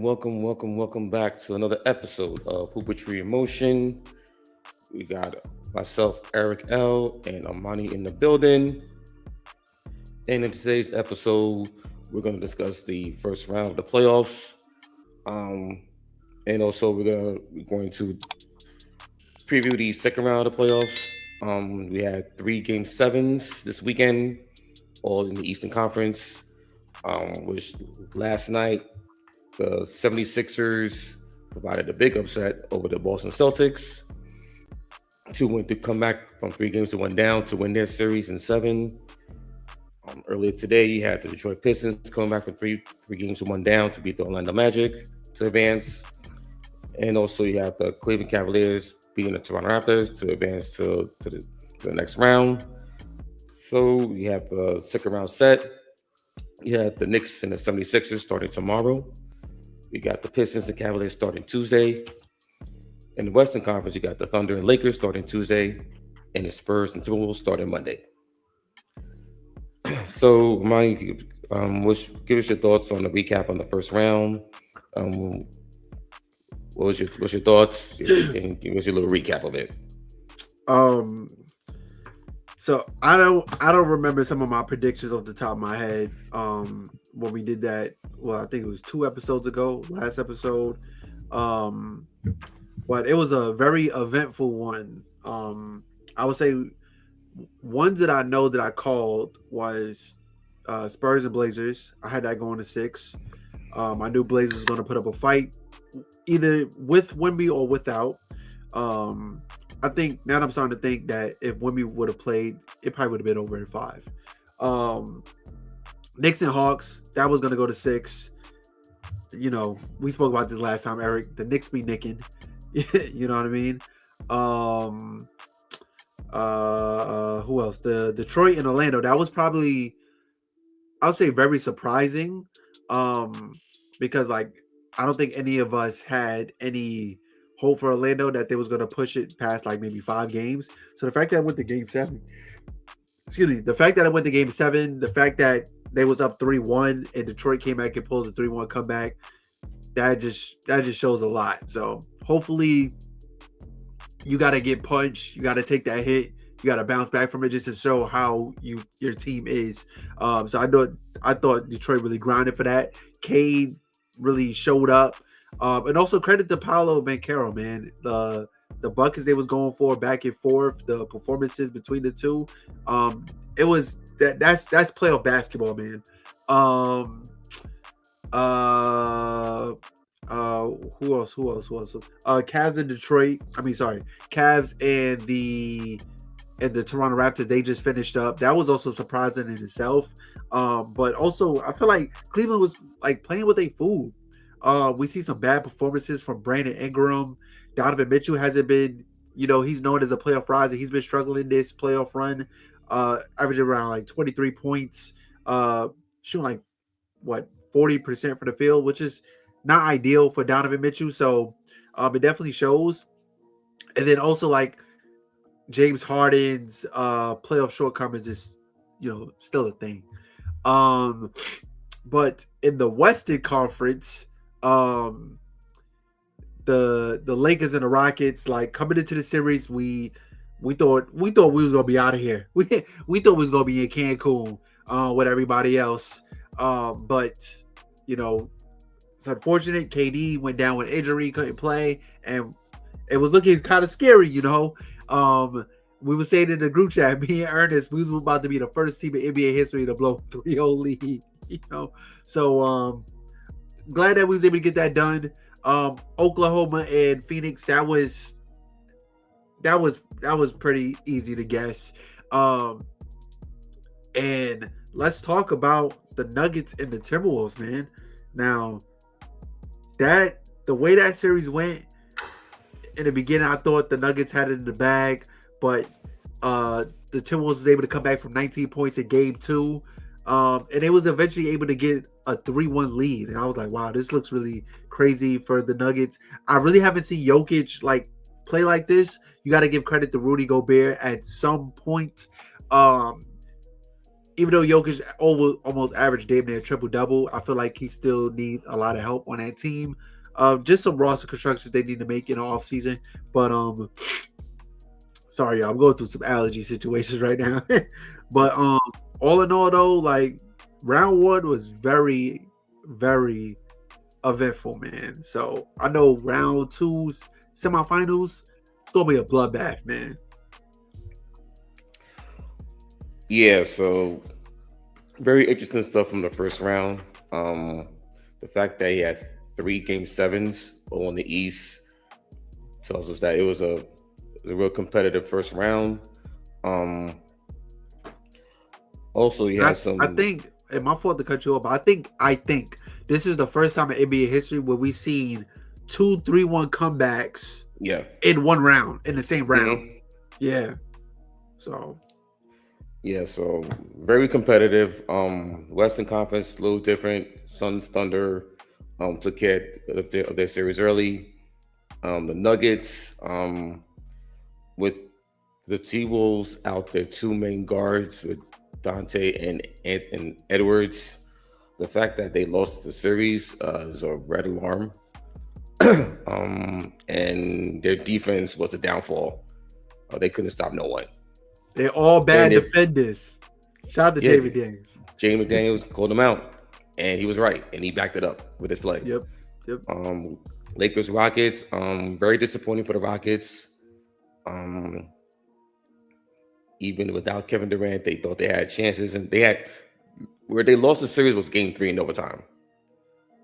welcome back to another episode of Hoopetry Emotion. We got myself, Eric L, and Amani in the building. And in today's episode, we're going to discuss the first round of the playoffs. Um, and also, we're going to preview the second round of the playoffs. We had three game sevens this weekend, all in the Eastern Conference, which last night the 76ers provided a big upset over the Boston Celtics to win to come back from three games to one down to win their series in seven. Earlier today, you had the Detroit Pistons coming back from three games to one down to beat the Orlando Magic to advance, and also you have the Cleveland Cavaliers beating the Toronto Raptors to advance to the next round. So you have the second round set. You have the Knicks and the 76ers starting tomorrow. We got the Pistons and Cavaliers starting Tuesday. In the Western Conference, you got the Thunder and Lakers starting Tuesday, and the Spurs and Timberwolves starting Monday. So, Mike, give us your thoughts on the recap on the first round. What's your thoughts? And give us a little recap of it. So I don't remember some of my predictions off the top of my head. When we did that, well, I think it was 2 episodes ago, last episode. But it was a very eventful one. I would say ones that I know that I called was Spurs and Blazers. I had that going to 6. I knew Blazers was going to put up a fight, either with Wemby or without. I think now I'm starting to think that if Wemby would have played, it probably would have been over in 5. Knicks and Hawks, that was going to go to 6. You know, we spoke about this last time, Eric. The Knicks be nicking. You know what I mean? Who else? The Detroit and Orlando. That was probably, I would say, very surprising. Because like I don't think any of us had any hope for Orlando that they was going to push it past like maybe 5 games. So the fact that I went to game 7, the fact that I went to game 7, the fact that they was up 3-1 and Detroit came back and pulled the 3-1 comeback, that just shows a lot. So hopefully you got to get punched. You got to take that hit. You got to bounce back from it just to show how your team is. So I thought Detroit really grinded for that. Cade really showed up. And also credit to Paolo Banchero, man. The buckets they was going for back and forth, the performances between the two. It was that's playoff basketball, man. Who else? Cavs and Detroit. Cavs and the Toronto Raptors, they just finished up. That was also surprising in itself. But also I feel like Cleveland was like playing with a fool. We see some bad performances from Brandon Ingram. Donovan Mitchell hasn't been, he's known as a playoff riser. He's been struggling this playoff run, averaging around like 23 points, shooting like 40% from the field, which is not ideal for Donovan Mitchell. So it definitely shows. And then also like James Harden's playoff shortcomings is, still a thing. But in the Western Conference, the Lakers and the Rockets, like coming into the series, we thought we was gonna be out of here. We thought we was gonna be in Cancun with everybody else. But it's unfortunate. KD went down with injury, couldn't play, and it was looking kind of scary. We were saying in the group chat, me and Ernest, we was about to be the first team in NBA history to blow 3-0 lead. So glad that we was able to get that done. Oklahoma and Phoenix, that was pretty easy to guess. And let's talk about the Nuggets and the Timberwolves, man. Now, the way that series went in the beginning, I thought the Nuggets had it in the bag, but the Timberwolves was able to come back from 19 points in game 2. And they was eventually able to get a 3-1 lead. And I was like, wow, this looks really crazy for the Nuggets. I really haven't seen Jokic play like this. You got to give credit to Rudy Gobert at some point. even though Jokic almost averaged damn near triple double, I feel like he still need a lot of help on that team. Just some roster constructions they need to make in the offseason. But sorry, y'all, I'm going through some allergy situations right now. But all in all, though, like round one was very, very eventful, man. So I know round two semifinals, it's gonna be a bloodbath, man. Yeah, so very interesting stuff from the first round. The fact that he had 3 game 7s on the East tells us that it was a real competitive first round. Also, he has some. I think, and my fault to cut you off, but I think this is the first time in NBA history where we've seen 2-3-1 comebacks. Yeah. In one round, in the same round. Mm-hmm. Yeah. So. Yeah, so very competitive. Western Conference a little different. Suns, Thunder took care of their series early. The Nuggets, with the T-Wolves out their 2 main guards with Dante and Edwards. The fact that they lost the series is a red alarm. And their defense was the downfall. They couldn't stop no one. They're all bad defenders. Shout out to Jamie Daniels. Jamie Daniels called him out, and he was right, and he backed it up with his play. Yep. Lakers, Rockets, very disappointing for the Rockets. Even without Kevin Durant, they thought they had chances, and where they lost the series was game 3 in overtime.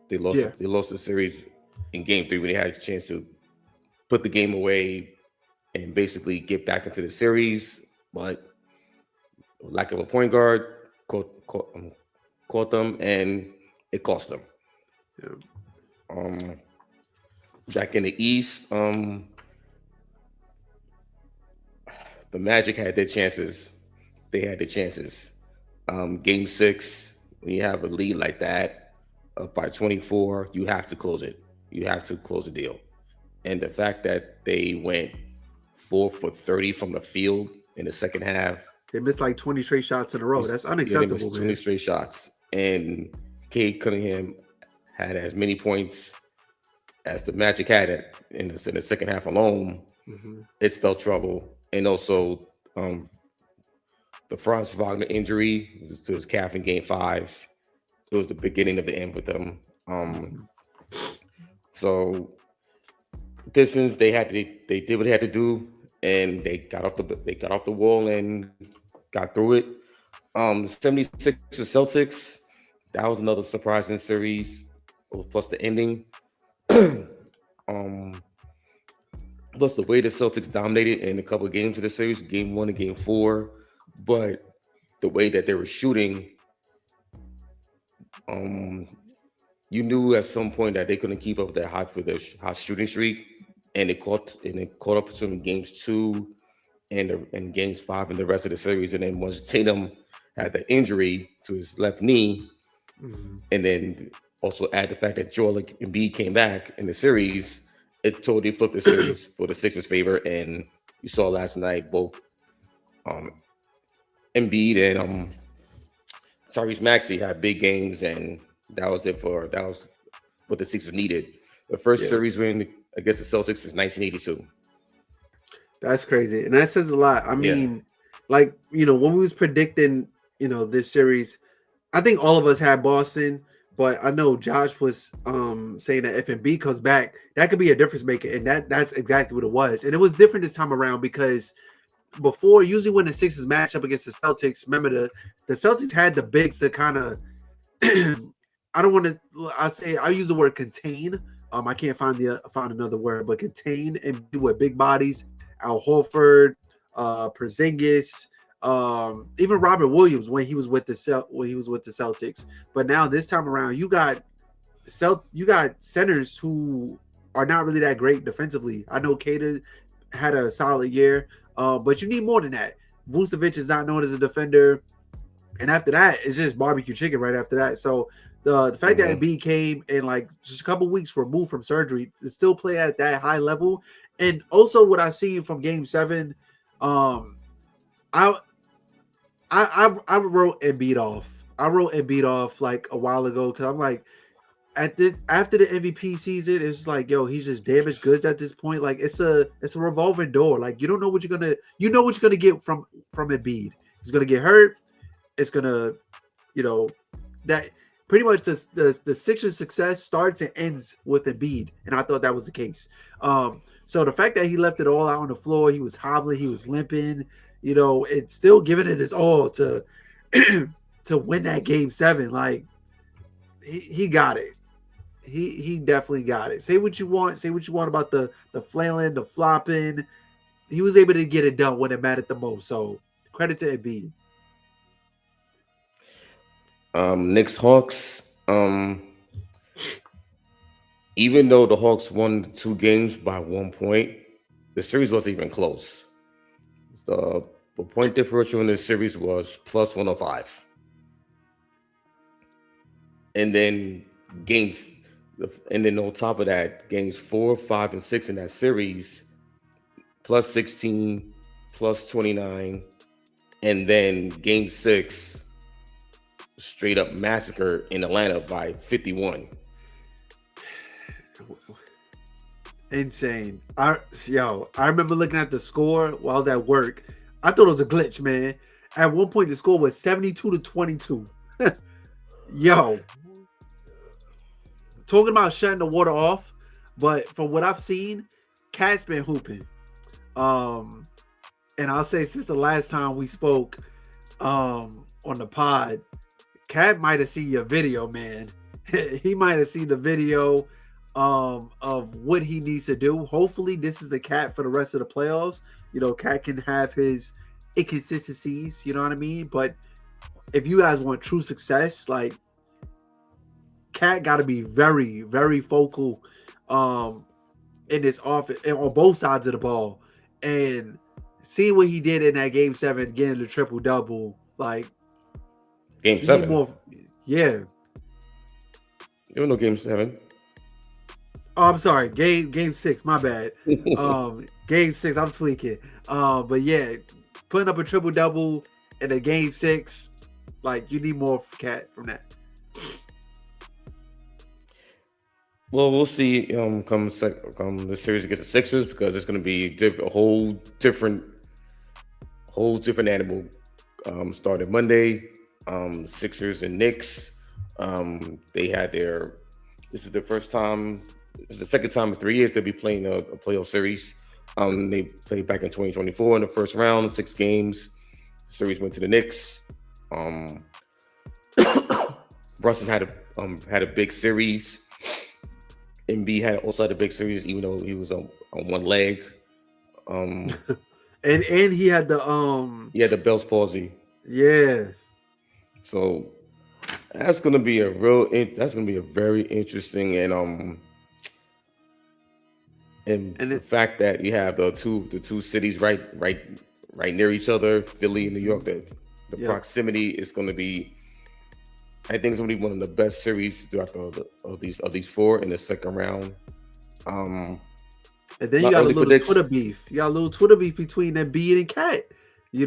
They lost the series in game 3 when they had a chance to put the game away and basically get back into the series, but lack of a point guard caught them, and it cost them. Yeah. Back in the East, the Magic had their chances. They had the chances. Game 6, when you have a lead like that, up by 24, you have to close it. You have to close the deal. And the fact that they went 4 for 30 from the field in the second half. They missed like 20 straight shots in a row. That's unacceptable. They missed 20 straight shots. And Cade Cunningham had as many points as the Magic had it in the second half alone. Mm-hmm. It spelled trouble. And also the Franz Wagner injury to his calf in game 5. It was the beginning of the end with them. So Pistons, they did what they had to do, and they got off the wall and got through it. 76ers Celtics, that was another surprising series, plus the ending. Plus the way the Celtics dominated in a couple of games of the series, game 1 and game 4, but the way that they were shooting, you knew at some point that they couldn't keep up that hot shooting streak, and it caught up to them in games 2 and games 5 and the rest of the series. And then once Tatum had the injury to his left knee, and then also add the fact that Joel Embiid came back in the series, it totally flipped the series for the Sixers' favor. And you saw last night both Embiid and Tyrese Maxey had big games, and that was what the Sixers needed. The first series win against the Celtics is 1982. That's crazy, and that says a lot. I mean, like, when we was predicting, this series, I think all of us had Boston, but I know Josh was saying that if Embiid comes back, that could be a difference maker, and that's exactly what it was. And it was different this time around because before, usually when the Sixers match up against the Celtics, remember the Celtics had the bigs to kind of I use the word contain. I can't find another word, but contain and with big bodies. Al Horford, Porzingis, even Robert Williams when he was with the Celtics. But now this time around, you got centers who are not really that great defensively. I know Cater had a solid year, but you need more than that. Vucevic is not known as a defender, and after that, it's just barbecue chicken right after that. So the fact that Embiid came and like just a couple weeks removed from surgery to still play at that high level, and also what I see from Game 7, I wrote Embiid off. I wrote Embiid off like a while ago because I'm like, at this after the MVP season, it's like, yo, he's just damaged goods at this point. Like it's a revolving door. Like you don't know what you're gonna get from Embiid. He's gonna get hurt. It's gonna, you know, that pretty much the Sixers' success starts and ends with Embiid, and I thought that was the case. So the fact that he left it all out on the floor, he was hobbling, he was limping, it's still giving it his all to to win that game 7. Like he got it. He definitely got it. Say what you want about the flailing, the flopping. He was able to get it done when it mattered the most. So credit to Embiid. Knicks Hawks. Even though the Hawks won the 2 games by 1 point, the series wasn't even close. The point differential in this series was plus 105. And then on top of that, games 4, 5, and 6 in that series, plus 16, plus 29, and then game 6, straight up massacre in Atlanta by 51. Insane. I remember looking at the score while I was at work. I thought it was a glitch, man. At one point, the score was 72-22. Yo, talking about shutting the water off, but from what I've seen, Cat's been hooping. And I'll say since the last time we spoke on the pod, Cat might have seen your video, man. He might have seen the video of what he needs to do. Hopefully, this is the Cat for the rest of the playoffs. Cat can have his inconsistencies, you know what I mean? But if you guys want true success, like Cat got to be very, very focal in this offense on both sides of the ball. And seeing what he did in that game 7, getting the triple double, like game 7. Yeah. You don't know game 7. Oh, I'm sorry. Game 6. My bad. Game 6. I'm tweaking. But yeah, putting up a triple double in a game 6, like you need more Cat from that. Well, we'll see. Come the series against the Sixers, because it's going to be a whole different animal. Started Monday. Sixers and Knicks. They had this is the first time. It's the second time in 3 years they'll be playing a playoff series. They played back in 2024 in the first round, 6 games. The series went to the Knicks. Brunson had a big series. Embiid also had a big series, even though he was on one leg. And he had the Bell's palsy. Yeah. So that's gonna be a very interesting and the fact that you have the two cities right near each other, Philly and New York. The proximity is going to be. I think it's going to be one of the best series throughout of these 4 in the second round. And then you got a little Twitter beef. You got a little Twitter beef between Embiid and Cat. Yeah,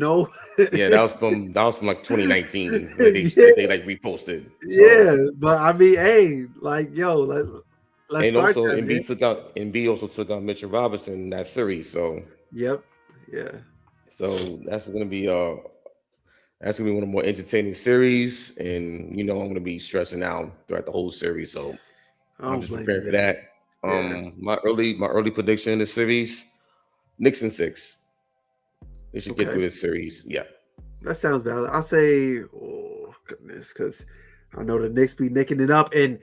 that was from like 2019. They like reposted. So. Yeah, but I mean, hey, like, yo, let's and start also that, Embiid also took out Mitchell Robinson in that series. So yeah. So that's gonna be one of the more entertaining series, and I'm gonna be stressing out throughout the whole series. So I'm just prepared for that. Yeah. My early prediction in the series: Knicks in 6. They should get through this series. Yeah, that sounds valid. I'll say, oh goodness, because I know the Knicks be nicking it up, and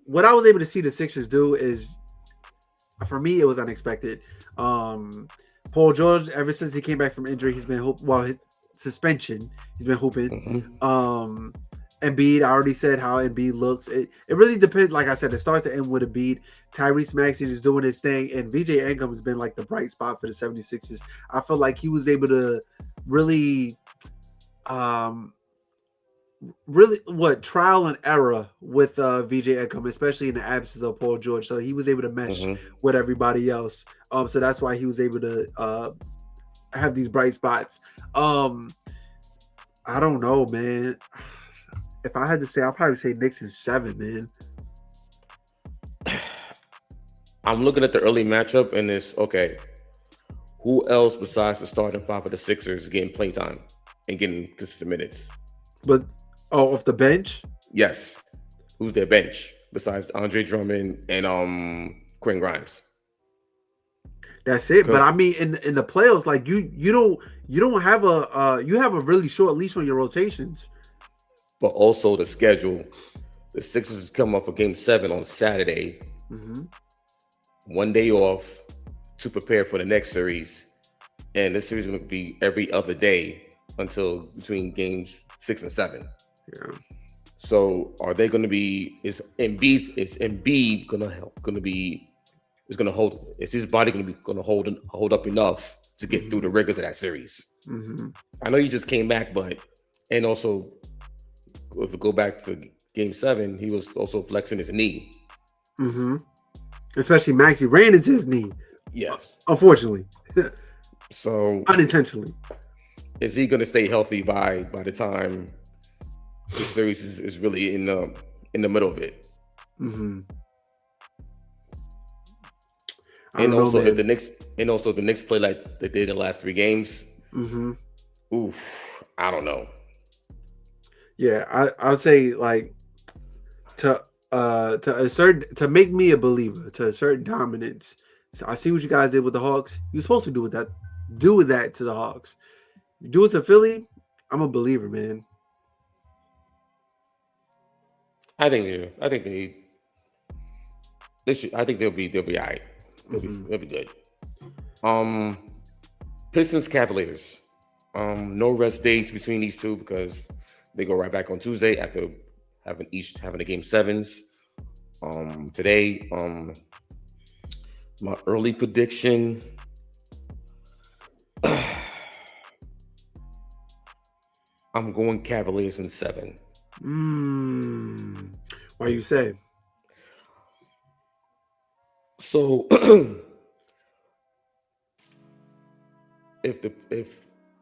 what I was able to see the Sixers do is, for me, it was unexpected. Paul George, ever since he came back from injury, he's been his suspension, he's been hooping. Mm-hmm. Embiid, I already said how Embiid looks. It really depends. Like I said, it starts to end with Embiid. Tyrese Maxey is doing his thing, and VJ Ingram has been like the bright spot for the 76ers. I feel like he was able to really trial and error with VJ Ingram, especially in the absence of Paul George. So he was able to mesh with everybody else. So that's why he was able to have these bright spots. I don't know, man. If I had to say, I'll probably say Knicks in 7, man. I'm looking at the early matchup, and it's okay. Who else besides the starting five of the Sixers is getting play time and getting consistent minutes? But off the bench, Yes. Who's their bench besides Andre Drummond and Quinn Grimes? that's it. But I 'Cause- mean, in the playoffs, like you don't have you have a really short leash on your rotations. But also the schedule. The Sixers come off of Game 7 on Saturday. Mm-hmm. 1 day off to prepare for the next series, and this series is going to be every other day until between games 6 and 7. Yeah. So are they going to be? Is Embiid going to help? Going to be? Is going to hold? Is his body going to be going to hold up enough to get through the rigors of that series? Mm-hmm. I know he just came back, but and also if we go back to Game 7, he was also flexing his knee. Mm-hmm. Especially Maxey ran into his knee, Yes. unfortunately, So unintentionally. is he going to stay healthy by the time the series is really in the middle of it? Mm-hmm. And also if the Knicks play like they did the last 3 games, Mm-hmm. oof, I don't know. Yeah, I would say like to make me a believer to a certain dominance. So I see what you guys did with the Hawks. You're supposed to do with that to the Hawks. You do it to Philly, I'm a believer, man. I think they should. I think they'll be all right. They'll be good. Pistons Cavaliers. No rest days between these two because they go right back on Tuesday after having the game 7s. Today, my early prediction. I'm going Cavaliers in 7. Why you say? So if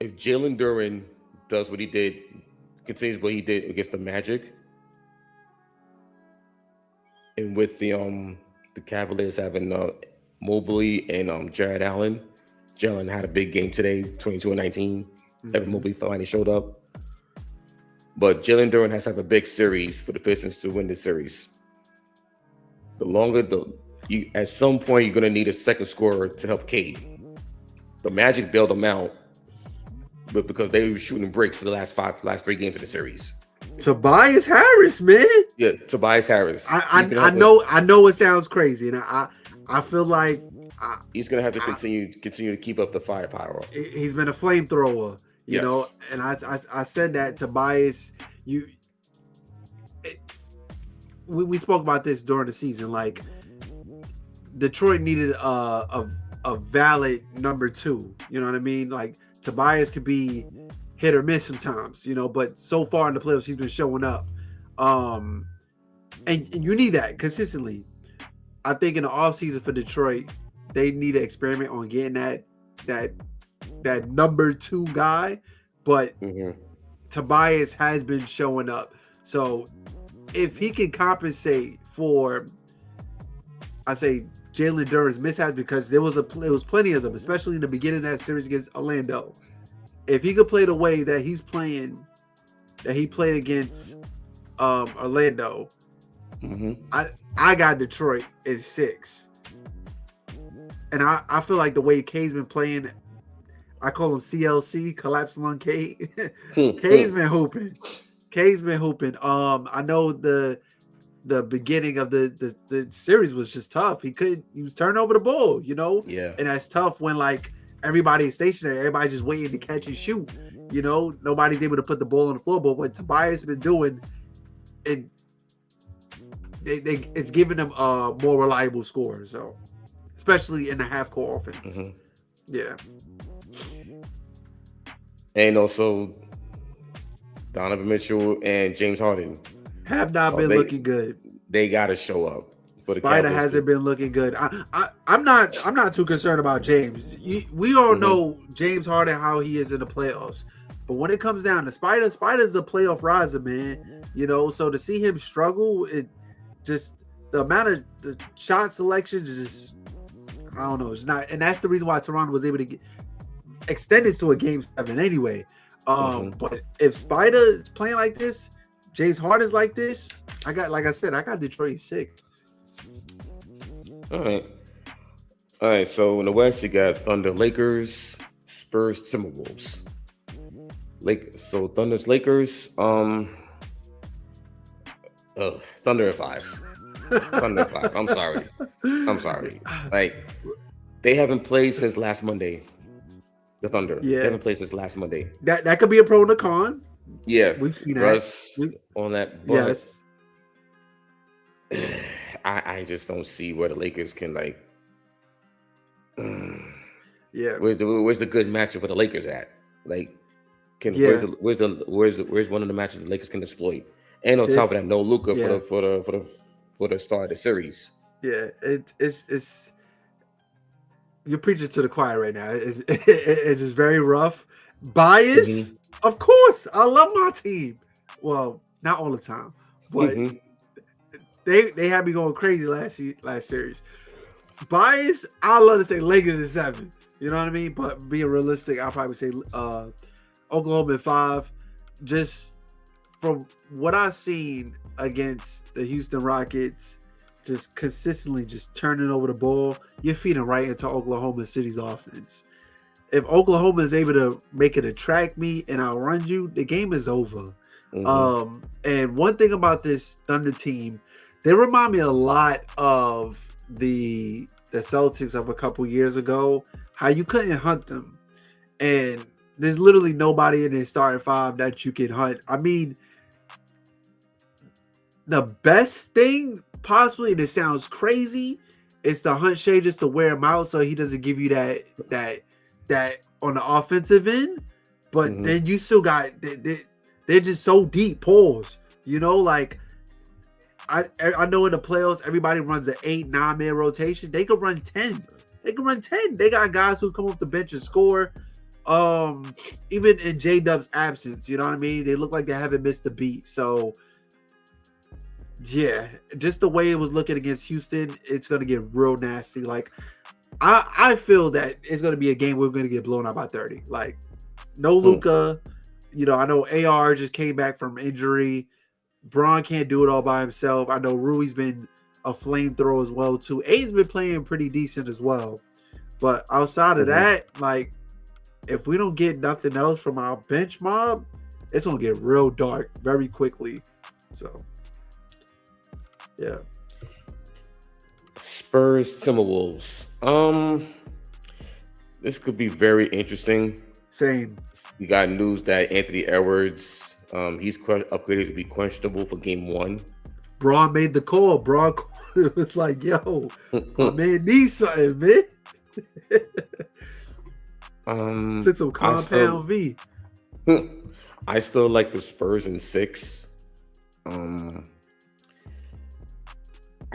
Jalen Duren does what he did, continues what he did against the Magic, and with the Cavaliers having Mobley and Jared Allen, Jalen had a big game today, 22 and 19. Evan Mobley finally showed up. But Jalen Duren has to have a big series for the Pistons to win this series. At some point, you're going to need a second scorer to help Cade. The Magic bailed them out, but because they were shooting bricks in the last 3 games of the series. Tobias Harris, man. Yeah, Tobias Harris. I know it sounds crazy, and I feel like he's going to have to continue to keep up the firepower. He's been a flamethrower. You Yes. know, and I said that Tobias, we spoke about this during the season. Like Detroit needed a valid number 2. You know what I mean? Like Tobias could be hit or miss sometimes. You know, but so far in the playoffs, he's been showing up. And you need that consistently. I think in the offseason for Detroit, they need to experiment on getting that number 2 guy, but Tobias has been showing up. So if he can compensate for, I say Jalen Duren's mishaps, because there was plenty of them, especially in the beginning of that series against Orlando. If he could play the way that he played against Orlando, I got Detroit at 6. And I feel like the way Cade's been playing, I call him CLC, collapsed lung Cade. Cade's been hooping. I know the beginning of the series was just tough. He was turning over the ball, you know? Yeah. And that's tough when like everybody is stationary, everybody's just waiting to catch and shoot. You know, nobody's able to put the ball on the floor. But what Tobias has been doing, it's giving them a more reliable score. So especially in the half-court offense. Yeah. And also Donovan Mitchell and James Harden have not been looking good. They got to show up for the Spider Cowboys. hasn't been looking good. I'm not too concerned about James. We all know James Harden how he is in the playoffs, but when it comes down to Spider's a playoff riser, man. You know, so to see him struggle, it just the amount of the shot selection is just, I don't know. It's not, and that's the reason why Toronto was able to get extended to a game 7 anyway. But if Spider is playing like this, James Harden's like this, I got Detroit 6. All right. So in the West, you got Thunder, Lakers, Spurs, Timberwolves. Thunder's Lakers. Thunder at 5. Thunder at 5. I'm sorry. Like, they haven't played since last Monday. The Thunder. Yeah. They haven't played since last Monday. That could be a pro and a con. Yeah, we've seen Russ on that. But yes. I just don't see where the Lakers can Yeah. Where's the good matchup for the Lakers at? Like, where's one of the matches the Lakers can exploit? And on top of that, no Luka for the start of the series. Yeah, it's you're preaching to the choir right now. It's just very rough. Bias, of course. I love my team. Well, not all the time, but they had me going crazy last series. Bias, I love to say Lakers at 7. You know what I mean? But being realistic, I'll probably say Oklahoma at 5. Just from what I've seen against the Houston Rockets, just consistently just turning over the ball, you're feeding right into Oklahoma City's offense. If Oklahoma is able to make it attract me and outrun you, the game is over. And one thing about this Thunder team, they remind me a lot of the Celtics of a couple years ago, how you couldn't hunt them. And there's literally nobody in their starting 5 that you can hunt. I mean, the best thing possibly, and it sounds crazy, is to hunt Shea just to wear him out so he doesn't give you that on the offensive end. But then you still got they're just so deep. Pause. You know, like I know in the playoffs everybody runs an 8-9 man rotation. They could run 10. They got guys who come off the bench and score. Even in J-Dub's absence, you know what I mean? They look like they haven't missed a beat. So yeah, just the way it was looking against Houston, it's going to get real nasty. Like, I feel that it's going to be a game we're going to get blown out by 30. Like, no Luka. You know, I know AR just came back from injury. Braun can't do it all by himself. I know Rui's been a flamethrower as well, too. A's been playing pretty decent as well. But outside of that, like, if we don't get nothing else from our bench mob, it's going to get real dark very quickly. So yeah. Spurs, Timberwolves. This could be very interesting. Same. You got news that Anthony Edwards, he's upgraded to be questionable for game 1. Braun made the call. Braun was like, yo, my man needs something, man. Took some compound V. I still like the Spurs in 6.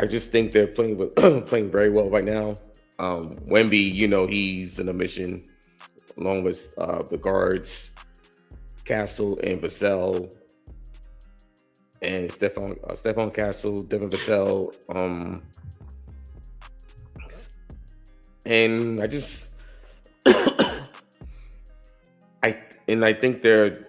I just think they're playing very well right now. Wemby, you know, he's in a mission along with the guards, Castle and Vassell, and Stephon Castle, Devin Vassell. And I think they're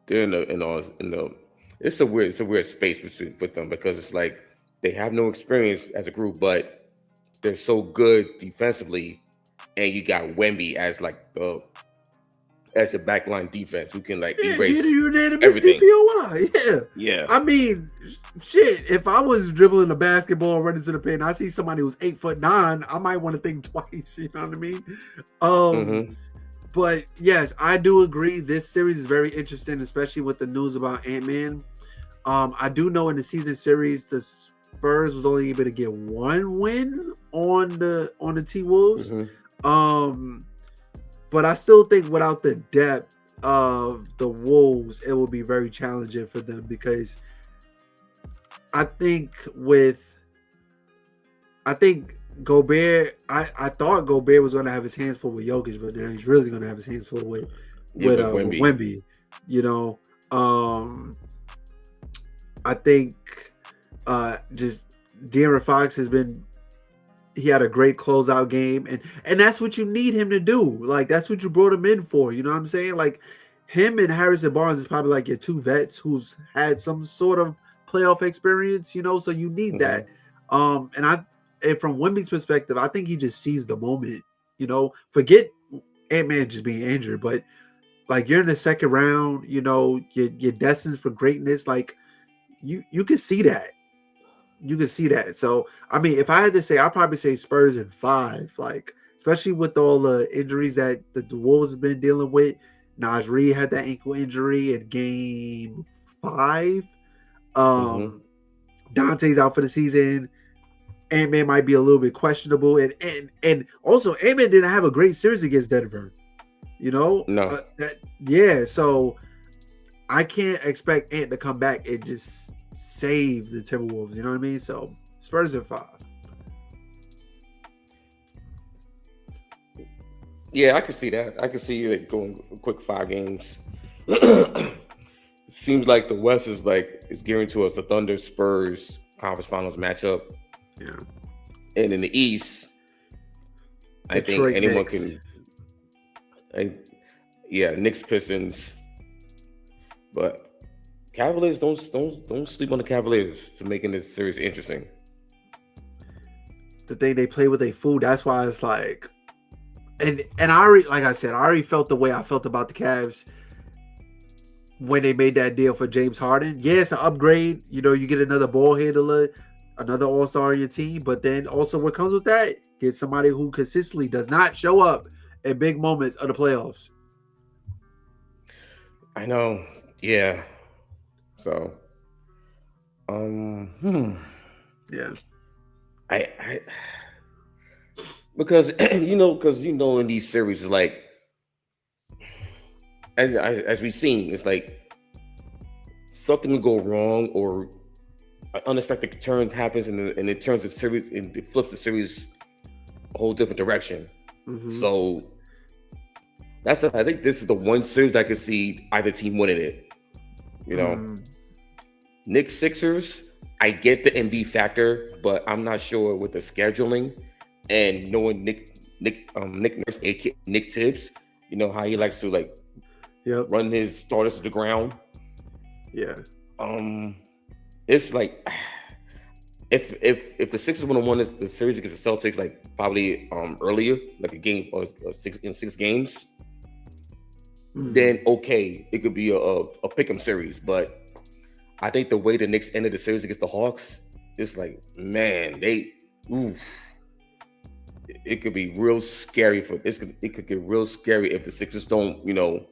in the it's a weird space with them, because it's like they have no experience as a group, but they're so good defensively, and you got Wemby as like the backline defense who can like erase everything. DPOY. Yeah. I mean, shit. If I was dribbling the basketball running to the paint, I see somebody who's 8'9", I might want to think twice. You know what I mean? But yes, I do agree. This series is very interesting, especially with the news about Ant-Man. I do know in the season series, the Spurs was only able to get 1 win on the T-Wolves. But I still think without the depth of the Wolves, it will be very challenging for them, because I think with I think Gobert. I thought Gobert was going to have his hands full with Jokic, but now he's really going to have his hands full with Wemby. Wemby. You know, I think just De'Aaron Fox has been. He had a great closeout game, and that's what you need him to do. Like that's what you brought him in for. You know what I'm saying? Like him and Harrison Barnes is probably like your two vets who's had some sort of playoff experience. You know, so you need that. And from Wemby's perspective, I think he just sees the moment. You know, forget Ant-Man just being injured, but like you're in the second round. You know, you're destined for greatness. Like you can see that. You can see that. So, I mean, if I had to say, I'd probably say Spurs in 5. Like, especially with all the injuries that the Wolves have been dealing with. Naj Reid had that ankle injury in game 5. Dante's out for the season. Ant-Man might be a little bit questionable. And also, Ant-Man didn't have a great series against Denver. You know? No. So I can't expect Ant to come back and just save the Timberwolves, you know what I mean? So Spurs at 5. Yeah, I can see that. I can see you going a quick 5 games. Seems like the West is gearing towards the Thunder Spurs conference finals matchup. Yeah. And in the East, I think anyone can. Knicks, Pistons, but Cavaliers don't sleep on the Cavaliers to making this series interesting. The thing they play with their food, that's why it's like, and I already, like I said, I already felt the way I felt about the Cavs when they made that deal for James Harden. Yeah, it's an upgrade. You know, you get another ball handler, another all-star on your team, but then also what comes with that, get somebody who consistently does not show up at big moments of the playoffs. I know. Yeah. So, yeah, I because in these series, like as we've seen, it's like something will go wrong or an unexpected turn happens, and it turns the series and it flips the series a whole different direction. So I think this is the one series I could see either team winning it. You know, Knicks Sixers, I get the MB factor, but I'm not sure with the scheduling and knowing Nick Nurse, aka Nick Tibbs, you know how he likes to run his starters to the ground. Yeah. It's like if the Sixers would have won the series against the Celtics probably earlier, like a game or 6 games. Then okay, it could be a pick'em series. But I think the way the Knicks ended the series against the Hawks, it's like, man, it could be real scary it could get real scary if the Sixers don't, get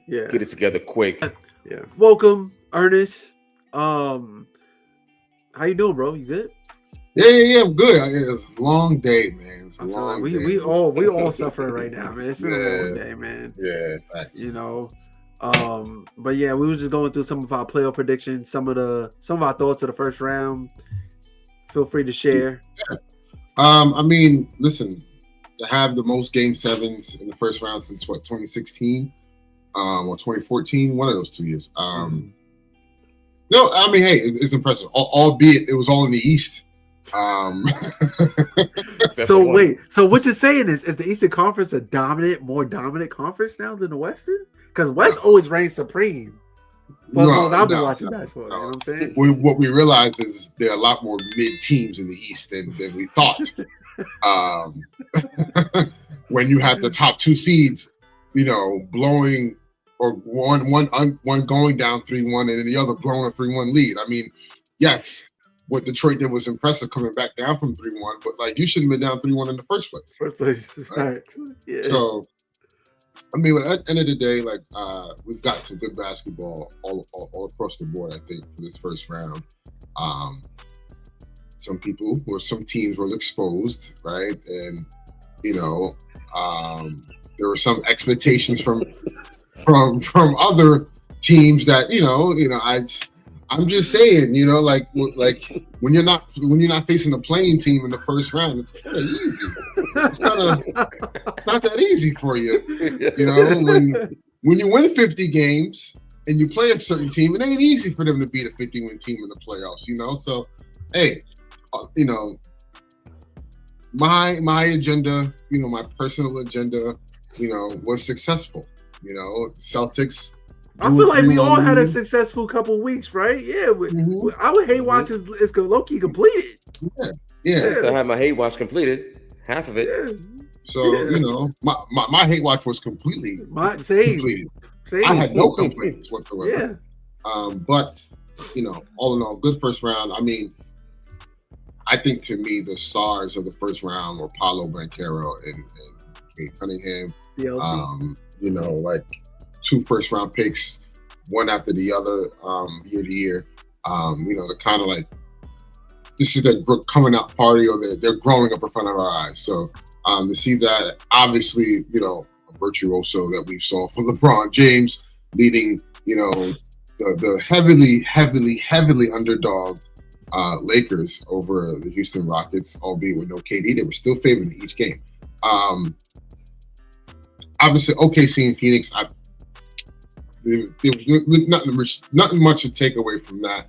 it together quick. Yeah. Welcome, Ernest. How you doing, bro? You good? Yeah, I'm good. It's a long day, man. It's a long day. We all suffering right now, man. It's been a long day, man. Yeah. But yeah, we were just going through some of our playoff predictions, some of our thoughts of the first round. Feel free to share. Yeah. I mean, listen, to have the most game 7s in the first round since 2016, or 2014, one of those 2 years. No, I mean, hey, it's impressive. Albeit it was all in the East. So wait, so what you're saying is the Eastern Conference a more dominant conference now than the Western? Because West always reigns supreme. I've been watching basketball. You know what I'm saying? What we realize is there are a lot more mid teams in the East than we thought. When you have the top 2 seeds, blowing or one going down 3-1 and then the other blowing a 3-1 lead. I mean, yes, what Detroit did was impressive coming back down from 3-1, but you shouldn't have been down 3-1 in the first place. Right? Yeah. So, I mean, at the end of the day, we've got some good basketball all across the board, I think, for this first round. Some teams were exposed, right? And, there were some expectations from other teams that, I'm just saying, like when you're not facing a playing team in the first round, it's kind of easy. It's not that easy for you. When you win 50 games and you play a certain team, it ain't easy for them to beat a 50-win team in the playoffs. So hey, my agenda, my personal agenda, was successful. Celtics. I feel like we all had a successful couple weeks, right? Yeah. Our hate watch is low-key completed. Yeah. So I had my hate watch completed, half of it. Yeah. So, my hate watch was completely completed. Same. I had no complaints whatsoever. Yeah. But, all in all, good first round. I mean, I think to me, the stars of the first round were Paolo Banchero and Cade Cunningham. CLC. Like 2 first-round picks, one after the other, year to year. They're kind of like, this is their coming out party, or they're growing up in front of our eyes. So to see that, obviously, a virtuoso that we saw from LeBron James leading, the heavily underdog Lakers over the Houston Rockets, albeit with no KD, they were still favored in each game. Obviously, OKC and Phoenix, nothing much to take away from that.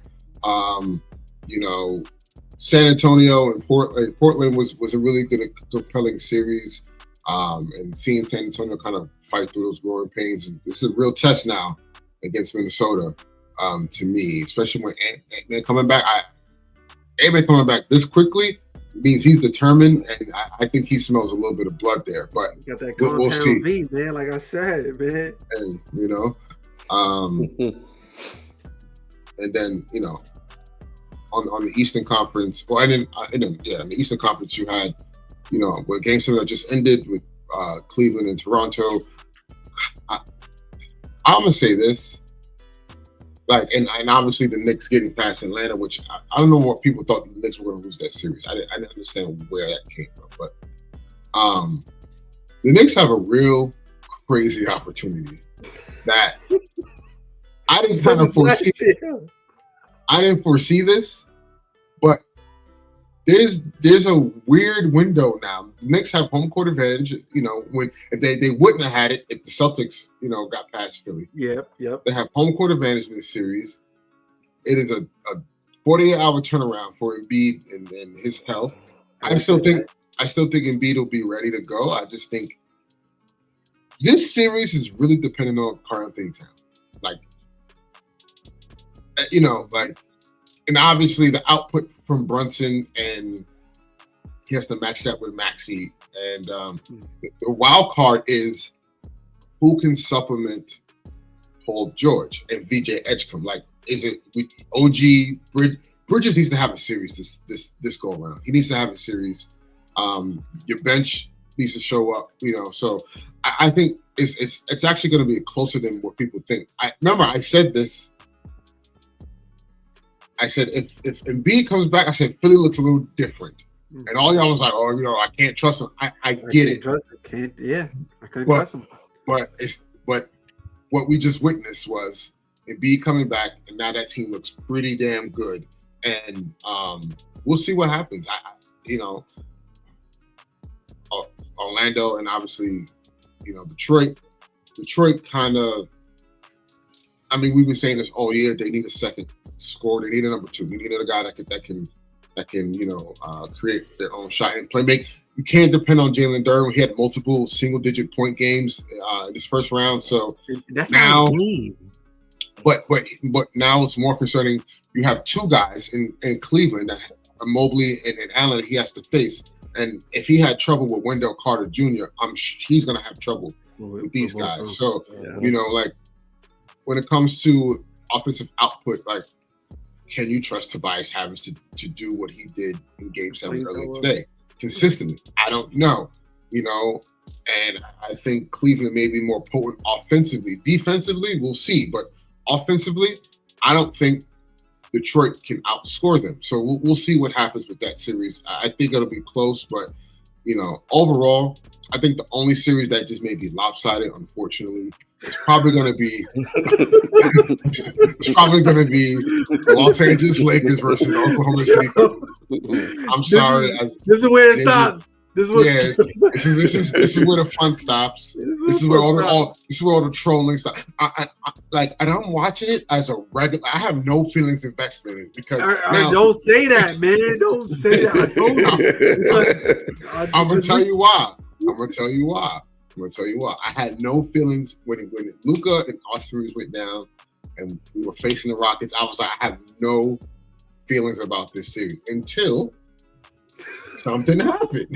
San Antonio and Portland was a really good, compelling series. And seeing San Antonio kind of fight through those growing pains, this is a real test now against Minnesota. To me, especially when Ant-Man coming back, Ant-Man coming back this quickly means he's determined, and I think he smells a little bit of blood there. But got that we'll see, V, man. Like I said, man. And and then on the Eastern Conference, in the Eastern Conference, you had with Game 7 that just ended with Cleveland and Toronto. I'm gonna say this. And obviously the Knicks getting past Atlanta, which I don't know what people thought the Knicks were going to lose that series. I didn't understand where that came from, but the Knicks have a real crazy opportunity that I didn't kind of foresee. I didn't foresee this, but there's a weird window now. The Knicks have home court advantage. If they wouldn't have had it if the Celtics got past Philly. Yep. They have home court advantage in this series. It is a 48-hour turnaround for Embiid and his health. I still think Embiid will be ready to go. I just think this series is really dependent on Karl-Anthony Towns. And obviously the output from Brunson, and he has to match that with Maxey. And the wild card is who can supplement Paul George and VJ Edgecombe. Is it with OG Bridges needs to have a series this go around. He needs to have a series. Your bench needs to show up. So I think it's actually going to be closer than what people think. I said this. I said, if Embiid comes back, I said, Philly looks a little different. And all y'all was like, I can't trust him. I get it. I couldn't trust him. But what we just witnessed was Embiid coming back, and now that team looks pretty damn good. And we'll see what happens. Orlando and obviously, Detroit kind of, we've been saying this all year. They need a second score. They need a number 2. We need a guy that can create their own shot and play make. You can't depend on Jalen Duren. He had multiple single-digit point games in this first round. So that's now, not a game. But now it's more concerning. You have 2 guys in Cleveland, that Mobley and Allen, he has to face. And if he had trouble with Wendell Carter Jr., he's going to have trouble with these guys. So when it comes to offensive output, can you trust Tobias Harris to do what he did in Game 7 earlier today consistently? I don't know, and I think Cleveland may be more potent offensively. Defensively, we'll see, but offensively, I don't think Detroit can outscore them. So we'll see what happens with that series. I think it'll be close, but overall, I think the only series that just may be lopsided, unfortunately, it's probably going to be Los Angeles Lakers versus Oklahoma City. I'm sorry. This is where it stops. This is where the fun stops. This is where all the trolling stops. And I'm watching it as a regular. I have no feelings invested in it because don't say that, man. Don't say that. I told you. I'm gonna tell you why. I had no feelings when Luka and Austin Reeves went down, and we were facing the Rockets. I was like, I have no feelings about this series until something happened.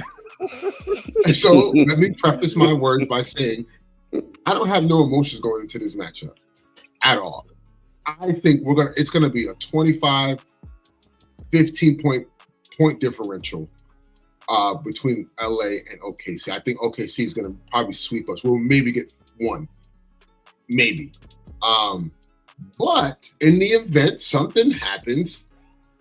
And so let me preface my words by saying I don't have no emotions going into this matchup at all. I think it's gonna be a 25, 15 point differential between LA and OKC. I think OKC is gonna probably sweep us. We'll maybe get one. Maybe. But in the event something happens,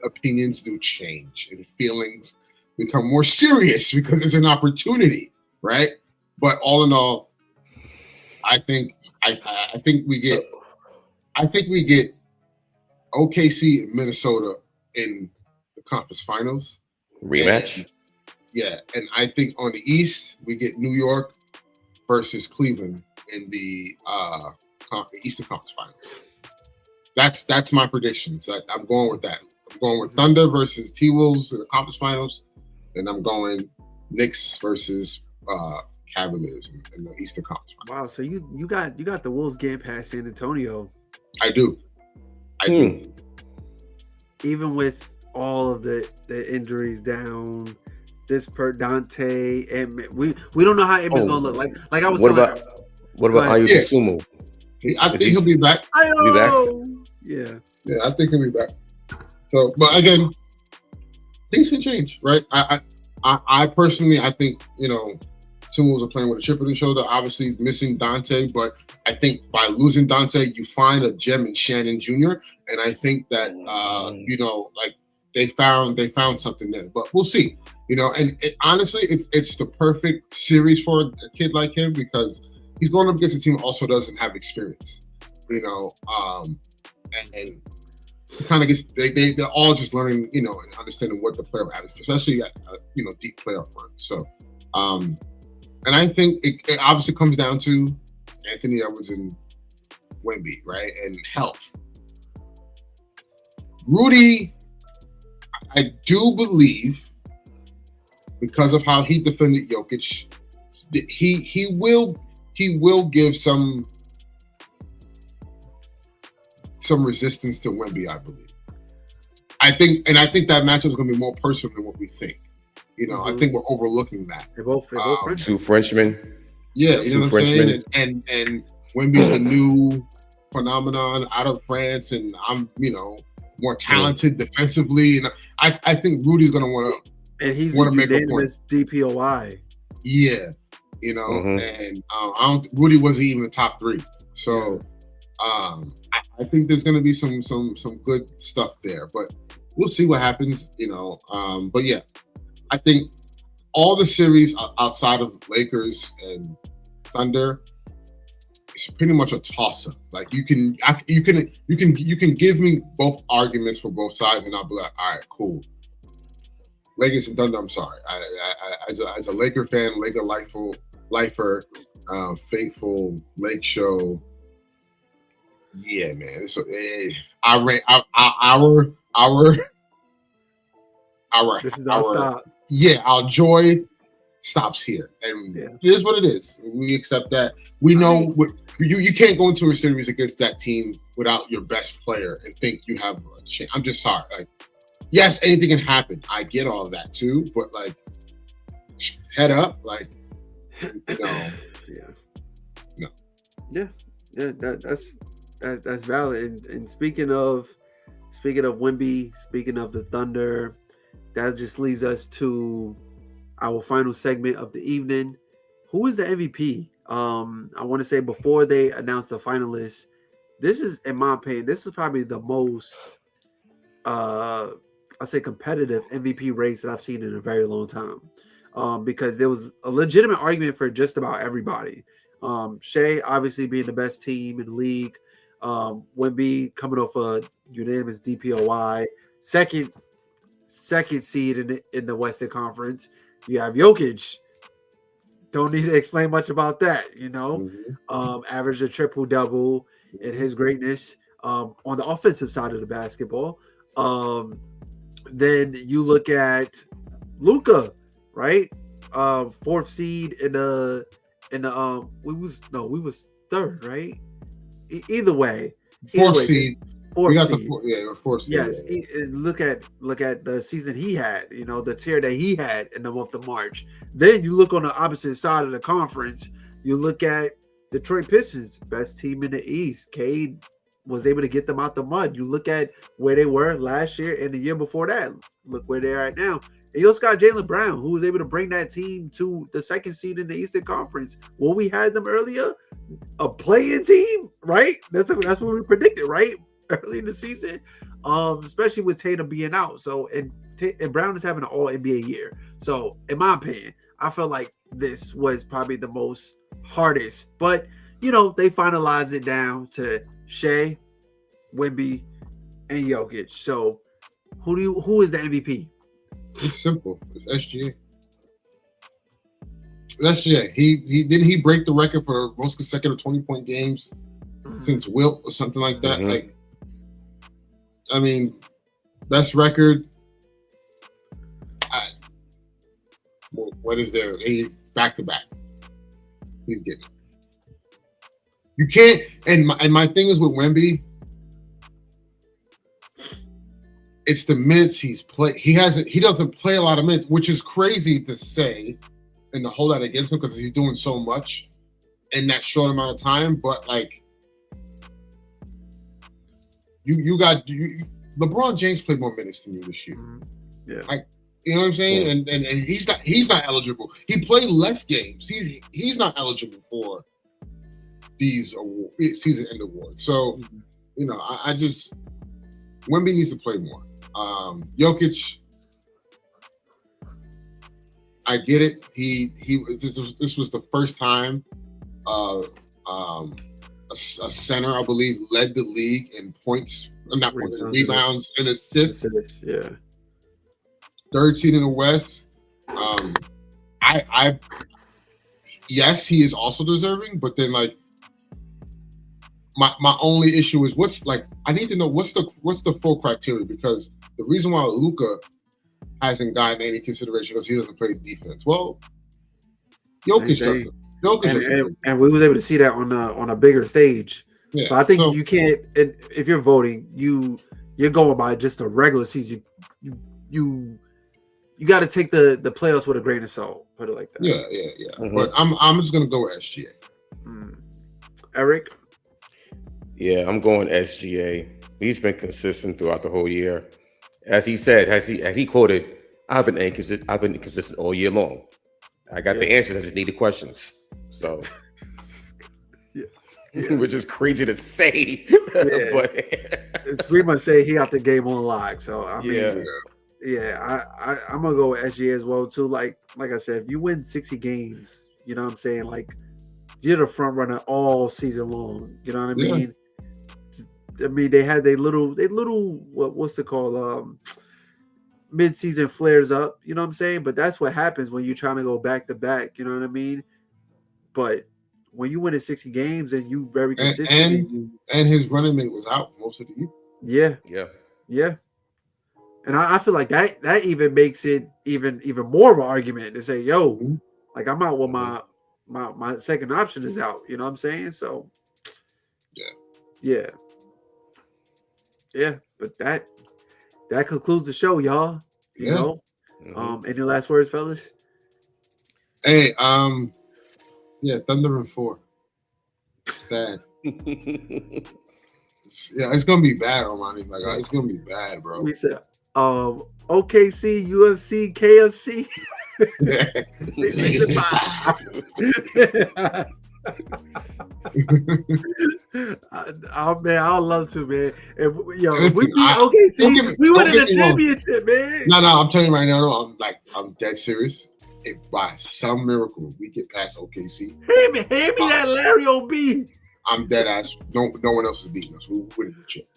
opinions do change and feelings become more serious because it's an opportunity, right? But all in all, I think we get OKC and Minnesota in the conference finals rematch. And I think on the East we get New York versus Cleveland in the Eastern Conference Finals. That's my predictions. I'm going with that. I'm going with Thunder versus T-Wolves in the conference finals. And I'm going Knicks versus Cavaliers in the Eastern Conference. Wow, so you got the Wolves getting past San Antonio. I do. Even with all of the injuries down, Dante, and we don't know how Embiid's gonna look. Like I was. What about Ayo Dosunmu? I think he'll be back. Yeah, I think he'll be back. So, but again, things can change, right? I personally, I think, Timberwolves are playing with a chip on their shoulder. Obviously, missing Dante, but I think by losing Dante, you find a gem in Shannon Jr. And I think that they found something there. But we'll see, And honestly, it's the perfect series for a kid like him because he's going up against a team that also doesn't have experience, and kind of gets they're all just learning, and understanding what the playoff atmosphere, especially at deep playoff runs. So, and I think it obviously comes down to Anthony Edwards and Wemby, right, and health. Rudy, I do believe, because of how he defended Jokic, he will give some resistance to Wemby, I believe. I think that matchup is going to be more personal than what we think. I think we're overlooking that. They're both two Frenchmen. Yeah, you know what I'm saying? And Wemby's the new phenomenon out of France, and I'm, more talented defensively. And I think Rudy's going to want to. And he's the unanimous DPOI. Yeah, and Rudy wasn't even the top 3. So I think there's going to be some good stuff there, but we'll see what happens, But yeah, I think all the series outside of Lakers and Thunder is pretty much a toss-up. Like you can give me both arguments for both sides, and I'll be like, all right, cool. Lakers and Thunder, I'm sorry. I as a Laker fan, Laker lifer, faithful Lake Show. Yeah, man. So our this is our stop. Yeah, our joy stops here, and it is what it is. We accept that. We know you can't go into a series against that team without your best player and think you have a chance. I'm just sorry. Like, yes, anything can happen. I get all of that too, but head up, That's valid. And speaking of Wemby, speaking of the Thunder, that just leads us to our final segment of the evening. Who is the MVP? I want to say before they announce the finalists, this is, in my opinion, this is probably the most I'll say competitive MVP race that I've seen in a very long time. Because there was a legitimate argument for just about everybody. Shea obviously being the best team in the league. Wemby coming off a unanimous DPOY, second seed in the Western Conference. You have Jokic. Don't need to explain much about that, averaged a triple-double in his greatness on the offensive side of the basketball. Then you look at Luka, right? Fourth seed in the we was third, right? Either way, Fourth seed. Fourth we got seed. the fourth seed. Yes, Yeah. look at the season he had, the tier that he had in the month of March. Then you look on the opposite side of the conference. You look at Detroit Pistons, best team in the East. Cade was able to get them out the mud. You look at where they were last year and the year before that. Look where they are right now. And you also got Jaylen Brown, who was able to bring that team to the second seed in the Eastern Conference. When we had them earlier, a play-in team, right? That's what we predicted, right? Early in the season, especially with Tatum being out. So and Brown is having an all NBA year. So in my opinion, I felt like this was probably the most hardest. But they finalized it down to Shea, Wemby, and Jokic. So who is the MVP? It's simple. It's SGA. SGA. He didn't he break the record for most consecutive 20-point games since Wilt or something like that. Mm-hmm. Like, I mean, best record. What is there? Back to back. He's getting it. You can't. And my thing is with Wemby, it's the minutes he's played. He doesn't play a lot of minutes, which is crazy to say, and to hold that against him because he's doing so much in that short amount of time. But like, LeBron James played more minutes than you this year. Yeah. Like, you know what I'm saying? Yeah. And he's not eligible. He played less games. He's not eligible for these season end awards. So, I just Wemby needs to play more. Jokic, I get it. This was the first time a center, I believe, led the league in rebounds and assists. Yeah. Third seed in the West. Yes, he is also deserving, but then like my only issue is I need to know what's the full criteria, because the reason why Luka hasn't gotten any consideration because he doesn't play defense. Well, Jokic doesn't. And we was able to see that on a bigger stage. Yeah, but I think you can't. If you're voting, you're going by just a regular season. You got to take the playoffs with a grain of salt. Put it like that. Yeah. Mm-hmm. But I'm just gonna go with SGA. Eric. Yeah, I'm going SGA. He's been consistent throughout the whole year. As he said, as he quoted, I've been inconsistent all year long. I got the answers. I just need the questions. So, which is crazy to say, but it's pretty much say he got the game on lock. So I mean, yeah, I'm gonna go with SGA as well too. Like I said, if you win 60 games, you know what I'm saying? Like, you're the front runner all season long. You know what I mean? I mean, they had they little what's it called? Mid-season flares up, you know what I'm saying? But that's what happens when you're trying to go back to back, you know what I mean? But when you win in 60 games and you very consistent, and his running mate was out most of the year. Yeah. And I feel like that even makes it even more of an argument to say, yo, like I'm out with my second option is out, you know what I'm saying? So yeah, but that concludes the show, y'all. You know. Any last words, fellas? Hey, Thunder in 4. Sad. It's gonna be bad, Omani. Like, it's gonna be bad, bro. We said, OKC, UFC, KFC. Man, I'd love to, man. If we OKC, we win the championship, man. No, I'm telling you right now, I'm dead serious. if by some miracle we get past OKC, Hand me that Larry OB. I'm dead ass. No one else is beating us. We wouldn't be chip.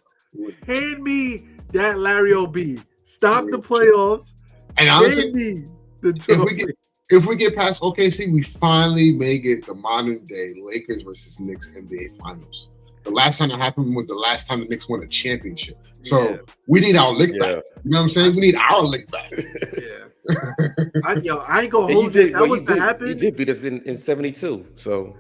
Hand me that Larry OB. Stop the playoffs. And honestly, Hand me the trophy. if we get past OKC, we finally may get the modern day Lakers versus Knicks NBA Finals. The last time that happened was the last time the Knicks won a championship. So we need our lick back. You know what I'm saying? We need our lick back. I ain't gonna hold it. That was to happen. He did beat us in 72. So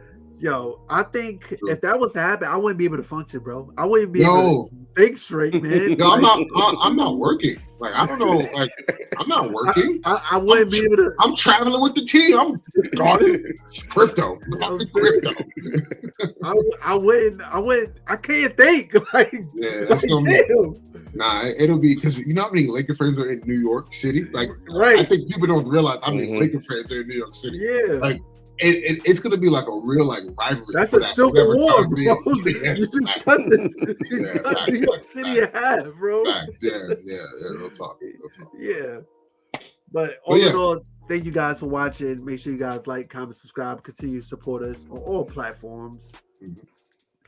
I think if that was to happen, I wouldn't be able to function, bro. I wouldn't be able to think straight, man. Yo, I'm not working. Like, I don't know. Like, I'm not working. I wouldn't be able to. I'm traveling with the team. I'm guarding crypto. Crypto. I wouldn't. I can't think. Like, yeah, that's gonna be. Nah, it'll be because you know how many Laker fans are in New York City. Like, right. I think people don't realize how many Laker fans are in New York City. Yeah. Like, it's gonna be like a real like rivalry. That's a civil war, bro. Yeah, you just cut New York City in half, bro. Yeah. We'll talk. Yeah. But all in all, thank you guys for watching. Make sure you guys like, comment, subscribe, continue to support us on all platforms.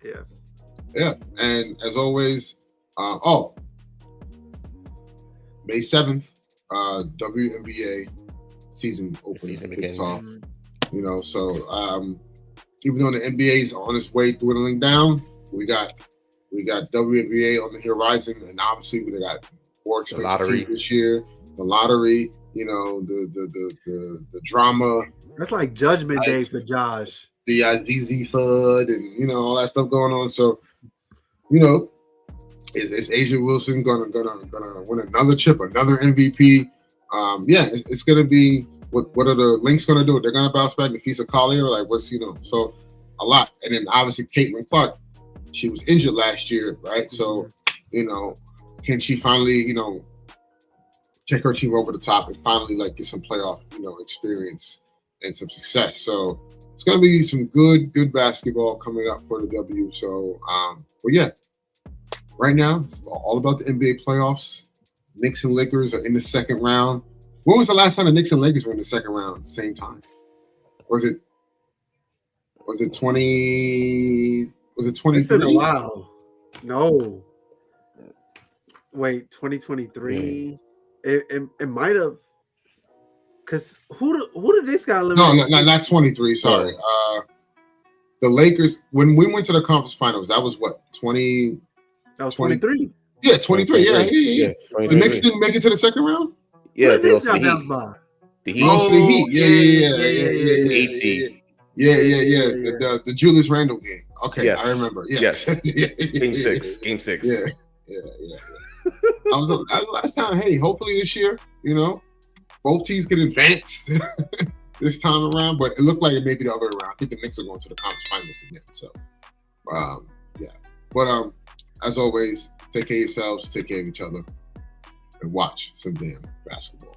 Yeah. And as always, May 7th, WNBA season opening kicks off. You know, so even though the NBA is on its way dwindling down, we got WNBA on the horizon, and obviously we got more expensive teams this year. The lottery, you know, the drama. That's like Judgment Day for Josh. The Azizi Fudd and you know all that stuff going on. So, you know, is Asia Wilson gonna win another chip, another MVP? It's gonna be. What are the Lynx going to do? They're going to bounce back. Nafisa Collier, like what's so a lot. And then obviously Caitlin Clark, she was injured last year, right? So can she finally take her team over the top and finally like get some playoff experience and some success? So it's going to be some good basketball coming up for the W. So right now it's all about the NBA playoffs. Knicks and Lakers are in the second round. When was the last time the Knicks and Lakers were in the second round at the same time? Was it 20? Was it 23? It's been a while. No. Wait, 2023. It might have. Cause who did this guy live? No, not 23. Sorry. The Lakers when we went to the conference finals. That was what 20. That was 23. Yeah, 23. Yeah. The Knicks didn't make it to the second round. Yeah, they lost to the Heat. The Heat. Yeah. AC. Yeah. The Julius Randle game. Okay, yes. I remember. Yes. Game 6. Yeah. I was last time. Hey, hopefully this year, both teams can advance this time around. But it looked like it may be the other way around. I think the Knicks are going to the conference finals again. So, But as always, take care of yourselves, take care of each other, and watch some damn basketball.